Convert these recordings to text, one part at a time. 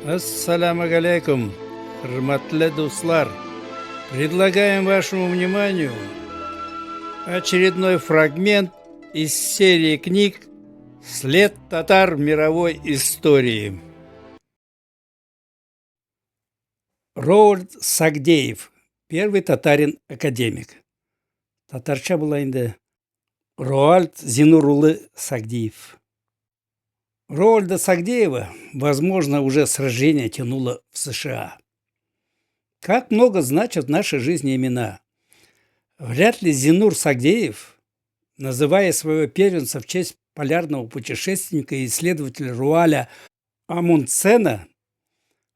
Ассаламу алейкум, хурматлы дуслар. Предлагаем вашему вниманию очередной фрагмент из серии книг «След татар в мировой истории». Роальд Сагдеев, первый татарин-академик. Татарча была инде Роальд Зинурулы Сагдеев. Роальда Сагдеева, возможно, уже с рождения тянуло в США. Как много значат в нашей жизни имена. Вряд ли Зинур Сагдеев, называя своего первенца в честь полярного путешественника и исследователя Руаля Амундсена,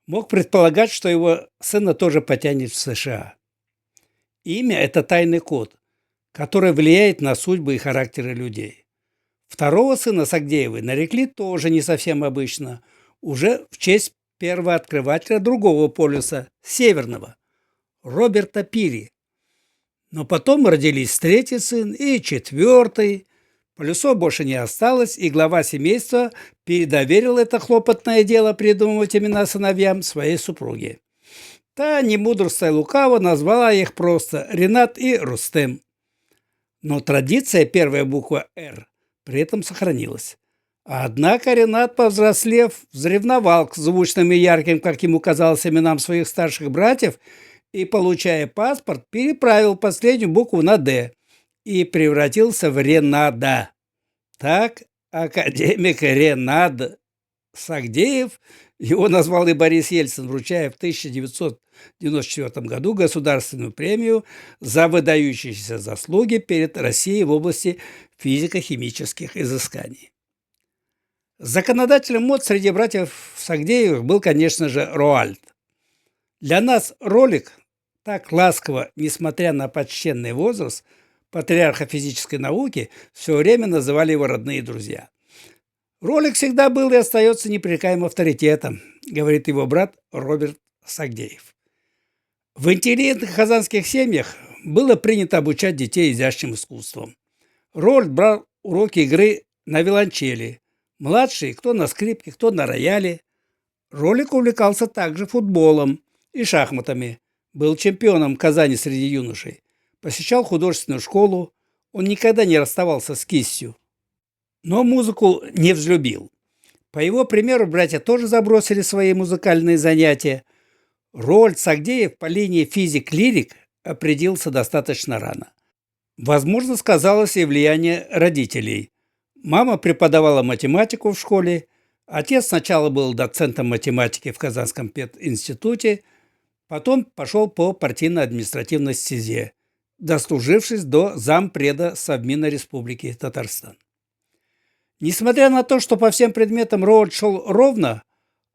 мог предполагать, что его сына тоже потянет в США. Имя – это тайный код, который влияет на судьбы и характеры людей. Второго сына Сагдеевой нарекли тоже не совсем обычно, уже в честь первого открывателя другого полюса, северного, Роберта Пири. Но потом родились третий сын и четвертый. Полюсов больше не осталось, и глава семейства передоверил это хлопотное дело придумывать имена сыновьям своей супруге. Та, не мудрствуя лукаво, назвала их просто Ренат и Рустем. Но традиция первая буква «Р» при этом сохранилась. Однако Ренат, повзрослев, взревновал к звучным и ярким, как ему казалось, именам своих старших братьев и, получая паспорт, переправил последнюю букву на «Д» и превратился в Ренада. Так академик Ренад Сагдеев, его назвал и Борис Ельцин, вручая в 1994 году государственную премию за выдающиеся заслуги перед Россией в области физико-химических изысканий. Законодателем мод среди братьев Сагдеевых был, конечно же, Роальд. Для нас Ролик так ласково, несмотря на почтенный возраст, патриарха физической науки, все время называли его родные друзья. Ролик всегда был и остается непререкаемым авторитетом, говорит его брат Роберт Сагдеев. В интеллигентных казанских семьях было принято обучать детей изящным искусствам. Ролик брал уроки игры на виолончели, младший кто на скрипке, кто на рояле. Ролик увлекался также футболом и шахматами, был чемпионом Казани среди юношей, посещал художественную школу, он никогда не расставался с кистью. Но музыку не взлюбил. По его примеру, братья тоже забросили свои музыкальные занятия. Роальд Сагдеев по линии физик-лирик определился достаточно рано. Возможно, сказалось и влияние родителей. Мама преподавала математику в школе, отец сначала был доцентом математики в Казанском пединституте, потом пошел по партийно-административной стезе, дослужившись до зампреда Совмина Республики Татарстан. Несмотря на то, что по всем предметам Роальд шел ровно,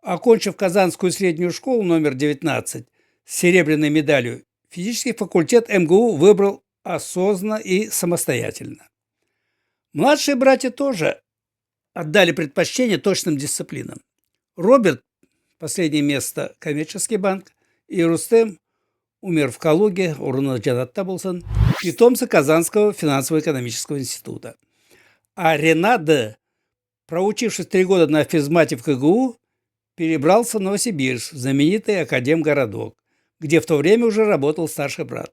окончив Казанскую среднюю школу номер 19 с серебряной медалью, физический факультет МГУ выбрал осознанно и самостоятельно. Младшие братья тоже отдали предпочтение точным дисциплинам. Роберт – последнее место коммерческий банк, и Рустем умер в Калуге, Урна-Джанатта Булсан, питомцы Казанского финансово-экономического института. А Ренат, проучившись 3 года на физмате в КГУ, перебрался в Новосибирск, знаменитый академгородок, где в то время уже работал старший брат.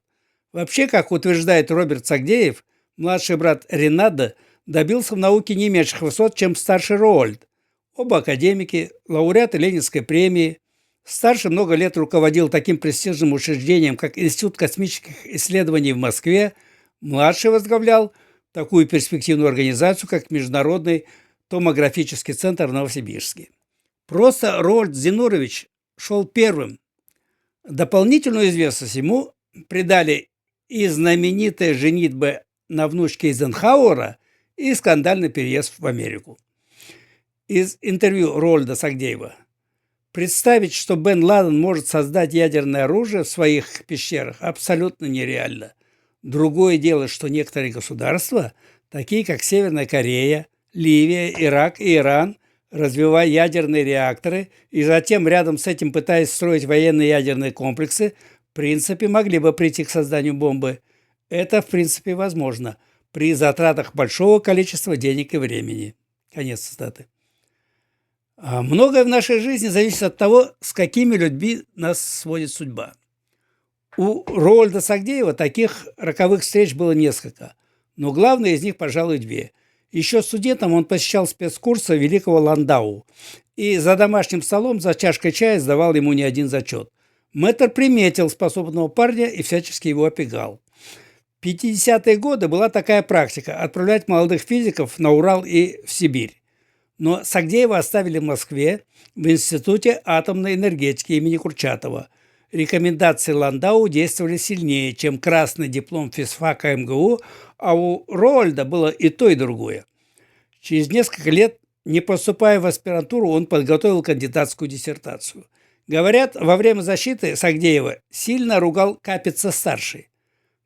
Вообще, как утверждает Роберт Сагдеев, младший брат Ренада добился в науке не меньших высот, чем старший Роальд. Оба академики, лауреаты Ленинской премии. Старший много лет руководил таким престижным учреждением, как Институт космических исследований в Москве. Младший возглавлял такую перспективную организацию, как Международный томографический центр в Новосибирске. Просто Роальд Зинурович шел первым. Дополнительную известность ему придали и знаменитая женитьба на внучке Эйзенхауэра, и скандальный переезд в Америку. Из интервью Роальда Сагдеева. Представить, что Бен Ладен может создать ядерное оружие в своих пещерах, абсолютно нереально. Другое дело, что некоторые государства, такие как Северная Корея, Ливия, Ирак и Иран, развивая ядерные реакторы и затем рядом с этим пытаясь строить военные ядерные комплексы, в принципе могли бы прийти к созданию бомбы. Это в принципе возможно при затратах большого количества денег и времени. Конец цитаты. Многое в нашей жизни зависит от того, с какими людьми нас сводит судьба. У Роальда Сагдеева таких роковых встреч было несколько, но главное из них, пожалуй, две. Еще студентом он посещал спецкурсы великого Ландау и за домашним столом, за чашкой чая сдавал ему не один зачет. Мэтр приметил способного парня и всячески его опекал. В 50-е годы была такая практика – отправлять молодых физиков на Урал и в Сибирь. Но Сагдеева оставили в Москве в Институте атомной энергетики имени Курчатова. Рекомендации Ландау действовали сильнее, чем красный диплом физфака МГУ, а у Роальда было и то, и другое. Через несколько лет, не поступая в аспирантуру, он подготовил кандидатскую диссертацию. Говорят, во время защиты Сагдеева сильно ругал Капица-старший.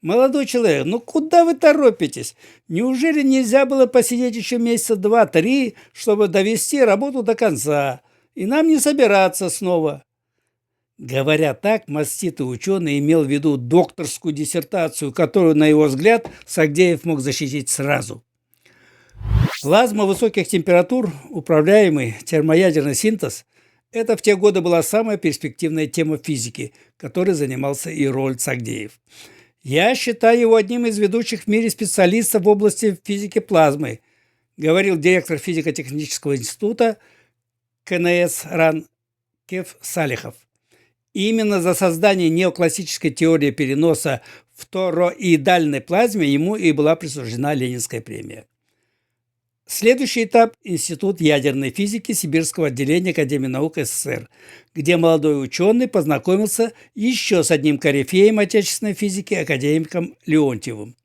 «Молодой человек, ну куда вы торопитесь? Неужели нельзя было посидеть еще месяца 2-3, чтобы довести работу до конца, и нам не собираться снова?» Говоря так, маститый ученый имел в виду докторскую диссертацию, которую, на его взгляд, Сагдеев мог защитить сразу. Плазма высоких температур, управляемый термоядерный синтез – это в те годы была самая перспективная тема физики, которой занимался и Роальд Сагдеев. «Я считаю его одним из ведущих в мире специалистов в области физики плазмы», говорил директор физико-технического института КНС РАН Кеф Салихов. Именно за создание неоклассической теории переноса в тороидальной плазме ему и была присуждена Ленинская премия. Следующий этап – Институт ядерной физики Сибирского отделения Академии наук СССР, где молодой ученый познакомился еще с одним корифеем отечественной физики, академиком Леонтьевым.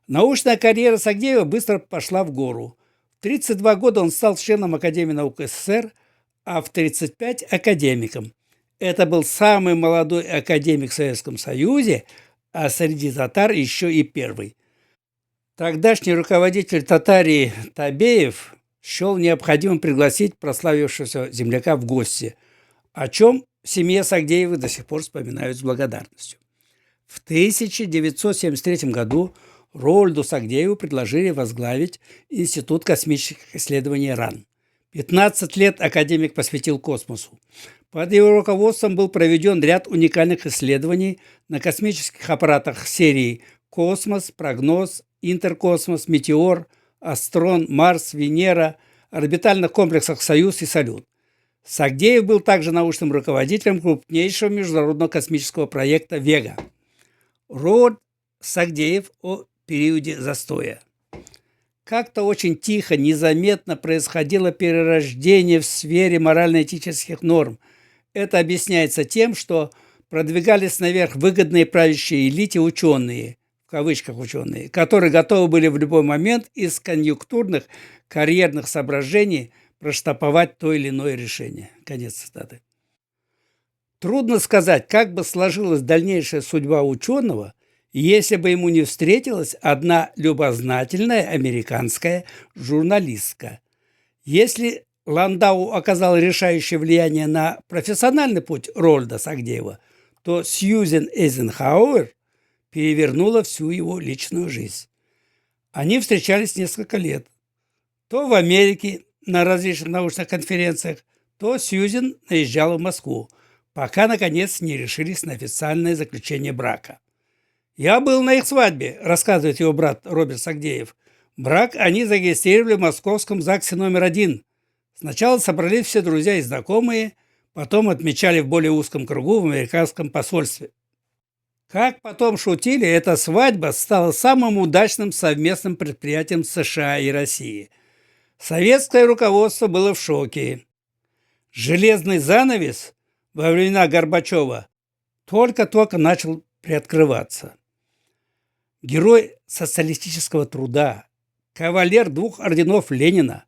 Научная карьера Сагдеева быстро пошла в гору. В 32 года он стал членом Академии наук СССР, а в 35 – академиком. Это был самый молодой академик в Советском Союзе, а среди татар еще и первый. Тогдашний руководитель Татарии Табеев счел необходимым пригласить прославившегося земляка в гости, о чем в семье Сагдеевых до сих пор вспоминают с благодарностью. В 1973 году Роальду Сагдееву предложили возглавить Институт космических исследований РАН. 15 лет академик посвятил космосу. Под его руководством был проведен ряд уникальных исследований на космических аппаратах серии «Космос», «Прогноз», «Интеркосмос», «Метеор», «Астрон», «Марс», «Венера», орбитальных комплексах «Союз» и «Салют». Сагдеев был также научным руководителем крупнейшего международного космического проекта «Вега». Роальд Сагдеев о периоде застоя. Как-то очень тихо, незаметно происходило перерождение в сфере морально-этических норм. Это объясняется тем, что продвигались наверх выгодные правящей элите ученые, в кавычках ученые, которые готовы были в любой момент из конъюнктурных карьерных соображений проштамповать то или иное решение. Конец цитаты. Трудно сказать, как бы сложилась дальнейшая судьба ученого, если бы ему не встретилась одна любознательная американская журналистка. Если Ландау оказал решающее влияние на профессиональный путь Роальда Сагдеева, то Сьюзен Эйзенхауэр перевернула всю его личную жизнь. Они встречались несколько лет. То в Америке на различных научных конференциях, то Сьюзен наезжала в Москву, пока, наконец, не решились на официальное заключение брака. «Я был на их свадьбе», – рассказывает его брат Роберт Сагдеев. «Брак они зарегистрировали в московском ЗАГСе номер 1. Сначала собрались все друзья и знакомые, потом отмечали в более узком кругу в американском посольстве. Как потом шутили, эта свадьба стала самым удачным совместным предприятием США и России. Советское руководство было в шоке. Железный занавес во времена Горбачева только-только начал приоткрываться. Герой социалистического труда, кавалер 2 орденов Ленина,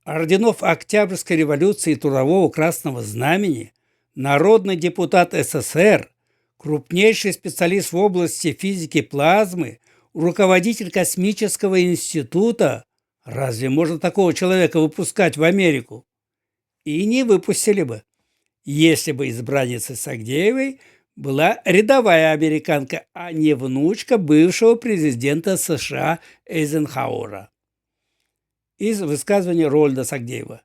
орденов Октябрьской революции и Трудового Красного Знамени, народный депутат СССР, крупнейший специалист в области физики плазмы, руководитель космического института. Разве можно такого человека выпускать в Америку? И не выпустили бы, если бы избранницей Сагдеевой была рядовая американка, а не внучка бывшего президента США Эйзенхауэра. Из высказывания Роальда Сагдеева.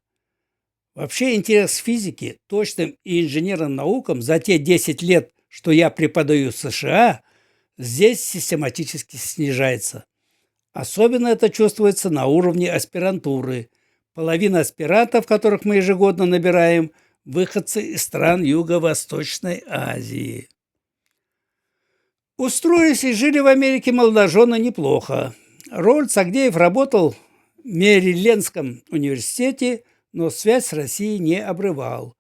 Вообще интерес к физике, точным и инженерным наукам за те 10 лет, что я преподаю в США, здесь систематически снижается. Особенно это чувствуется на уровне аспирантуры. Половина аспирантов, которых мы ежегодно набираем, выходцы из стран Юго-Восточной Азии. Устроились и жили в Америке молодожены неплохо. Ровальд Сагдеев работал в Мэрилендском университете, но связь с Россией не обрывал.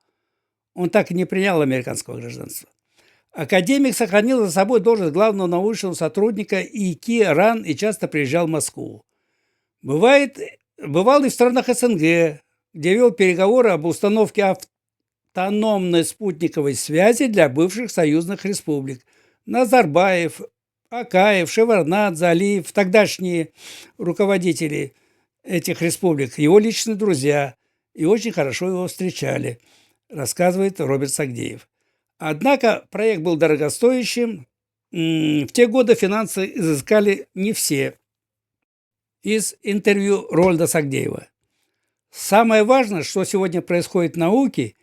Он так и не принял американского гражданства. Академик сохранил за собой должность главного научного сотрудника ИКИ РАН и часто приезжал в Москву. Бывал и в странах СНГ, где вел переговоры об установке автономной спутниковой связи для бывших союзных республик. Назарбаев, Акаев, Шеварднадзе, Алиев, тогдашние руководители этих республик, его личные друзья, и очень хорошо его встречали, рассказывает Роберт Сагдеев. Однако проект был дорогостоящим. В те годы финансы изыскали не все. Из интервью Ровальда Сагдеева. Самое важное, что сегодня происходит в науке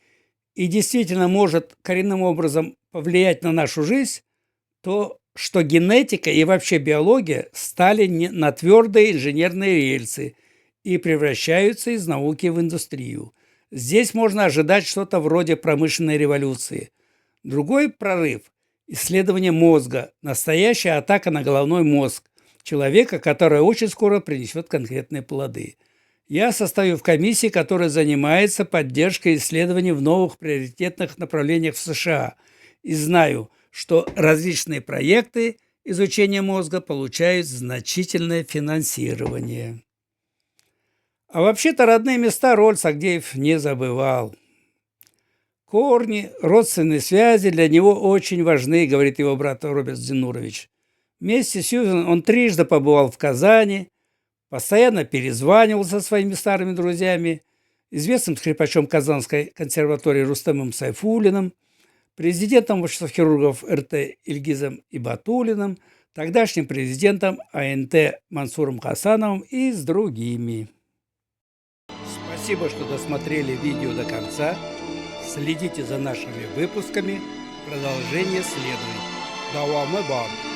и действительно может коренным образом повлиять на нашу жизнь, то, что генетика и вообще биология стали на твердые инженерные рельсы и превращаются из науки в индустрию. Здесь можно ожидать что-то вроде промышленной революции. Другой прорыв – исследование мозга, настоящая атака на головной мозг человека, которая очень скоро принесет конкретные плоды. Я состою в комиссии, которая занимается поддержкой исследований в новых приоритетных направлениях в США, и знаю, что различные проекты изучения мозга получают значительное финансирование. А вообще-то родные места Ровальд Сагдеев не забывал. Корни, родственные связи для него очень важны, говорит его брат Роберт Зинурович. Вместе с Сьюзан он трижды побывал в Казани, постоянно перезванивал со своими старыми друзьями, известным скрипачом Казанской консерватории Рустемом Сайфуллиным, президентом общества хирургов РТ Ильгизом Ибатуллиным, тогдашним президентом АНТ Мансуром Хасановым и с другими. Спасибо, что досмотрели видео до конца. Следите за нашими выпусками. Продолжение следует. Давамы бар.